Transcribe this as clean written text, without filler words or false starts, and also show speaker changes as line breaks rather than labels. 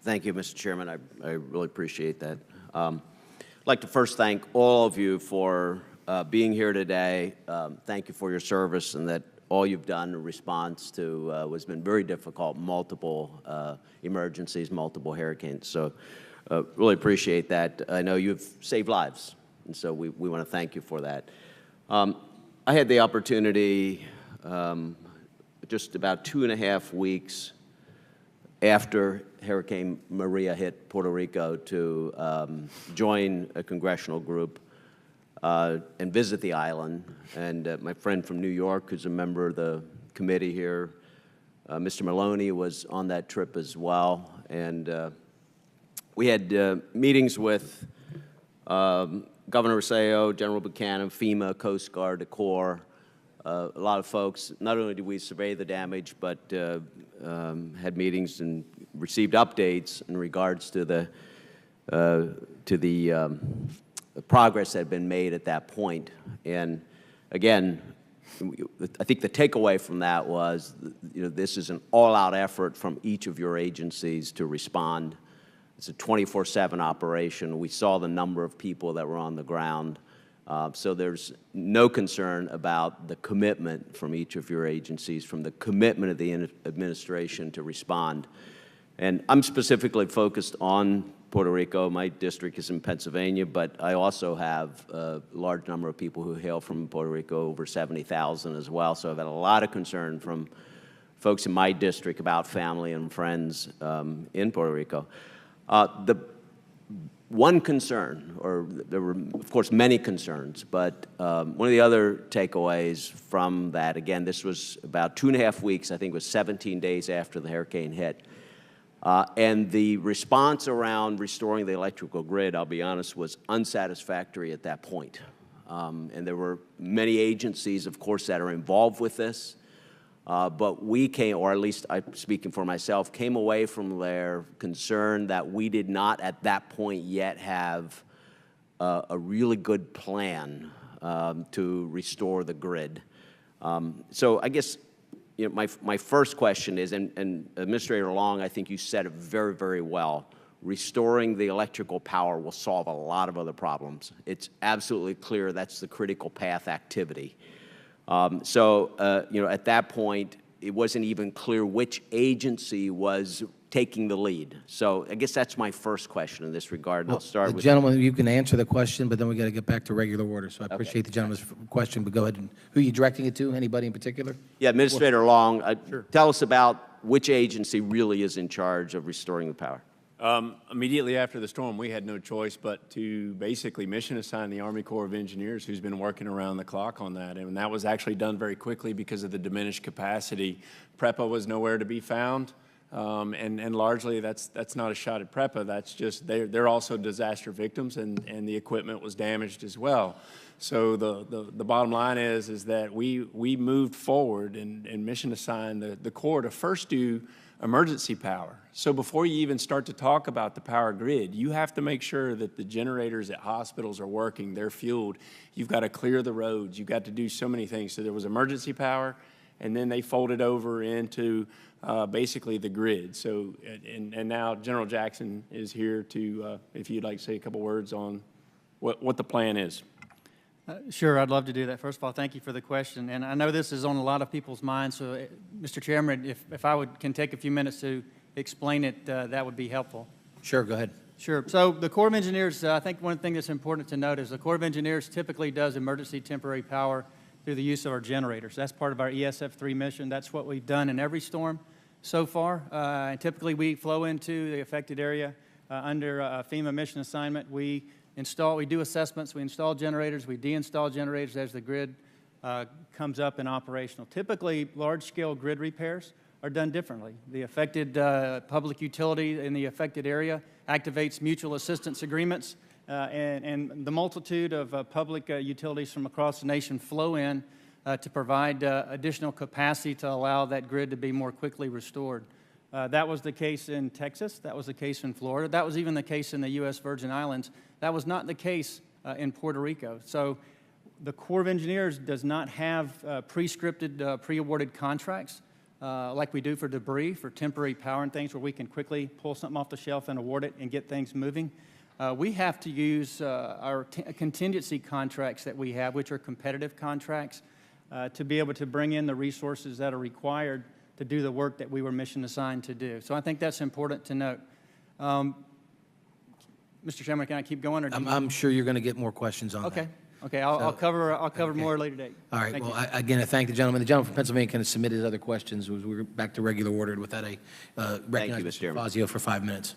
Thank you, Mr. Chairman. I really appreciate that. I'd like to first thank all of you for being here today. Thank you for your service and that all you've done in response to what's been very difficult, multiple emergencies, multiple hurricanes. So really appreciate that. I know you've saved lives, and so we want to thank you for that. I had the opportunity just about 2.5 weeks after Hurricane Maria hit Puerto Rico to join a congressional group and visit the island. And my friend from New York, who's a member of the committee here, Mr. Maloney, was on that trip as well. And we had meetings with Governor Rosselló, General Buchanan, FEMA, Coast Guard, the Corps, a lot of folks. Not only did we survey the damage, but had meetings and received updates in regards to the progress that had been made at that point. And again, I think the takeaway from that was, this is an all-out effort from each of your agencies to respond. It's a 24/7 operation. We saw the number of people that were on the ground. So there's no concern about the commitment from each of your agencies, from the commitment of the administration to respond. And I'm specifically focused on Puerto Rico. My district is in Pennsylvania, but I also have a large number of people who hail from Puerto Rico, over 70,000 as well. So I've had a lot of concern from folks in my district about family and friends in Puerto Rico. The one concern, or there were, of course, many concerns, but one of the other takeaways from that, again, this was about 2.5 weeks, I think it was 17 days after the hurricane hit, and the response around restoring the electrical grid, I'll be honest, was unsatisfactory at that point. And there were many agencies, of course, that are involved with this. But we came, or at least I'm speaking for myself, came away from there concerned that we did not at that point yet have a really good plan to restore the grid. So I guess my first question is, and Administrator Long, I think you said it very, very well, restoring the electrical power will solve a lot of other problems. It's absolutely clear that's the critical path activity. At that point, it wasn't even clear which agency was taking the lead. So I guess that's my first question in this regard. I'll start with
gentleman. You can answer the question, but then we got to get back to regular order. So I appreciate the gentleman's question, but go ahead. And who are you directing it to? Anybody in particular?
Yeah, Administrator Long, sure. Tell us about which agency really is in charge of restoring the power.
Immediately after the storm, we had no choice but to basically mission assign the Army Corps of Engineers, who's been working around the clock on that. And that was actually done very quickly because of the diminished capacity. PREPA was nowhere to be found. And largely that's not a shot at PREPA. That's just they're also disaster victims, and the equipment was damaged as well. So the bottom line is that we moved forward and mission assigned the Corps to first do emergency power. So before you even start to talk about the power grid, you have to make sure that the generators at hospitals are working, they're fueled. You've got to clear the roads. You've got to do so many things. So there was emergency power, and then they folded over into basically the grid. So, and now General Jackson is here to, if you'd like to say a couple words on what the plan is.
Sure, I'd love to do that. First of all, thank you for the question. And I know this is on a lot of people's minds, so Mr. Chairman, if I can take a few minutes to explain it, that would be helpful.
Sure, go ahead.
Sure. So the Corps of Engineers, I think one thing that's important to note is the Corps of Engineers typically does emergency temporary power through the use of our generators. That's part of our ESF-3 mission. That's what we've done in every storm so far. And typically we flow into the affected area under a FEMA mission assignment. We do assessments, we install generators, we deinstall generators as the grid comes up and operational. Typically, large-scale grid repairs are done differently. The affected public utility in the affected area activates mutual assistance agreements, and the multitude of public utilities from across the nation flow in to provide additional capacity to allow that grid to be more quickly restored. That was the case in Texas. That was the case in Florida. That was even the case in the U.S. Virgin Islands. That was not the case in Puerto Rico. So the Corps of Engineers does not have pre-scripted, pre-awarded contracts like we do for debris, for temporary power and things, where we can quickly pull something off the shelf and award it and get things moving. We have to use our contingency contracts that we have, which are competitive contracts, to be able to bring in the resources that are required to do the work that we were mission assigned to do. So I think that's important to note. Mr. Chairman, can I keep going? Or do you-
I'm sure you're going to get more questions on that.
Okay. Okay, I'll cover more at a later date.
All right,
Thank
well,
you.
again, I thank the gentleman. The gentleman from Pennsylvania can submit his other questions. We're back to regular order. With that, I recognize
Mr.
Mr.
Chairman.
Fazio for 5 minutes.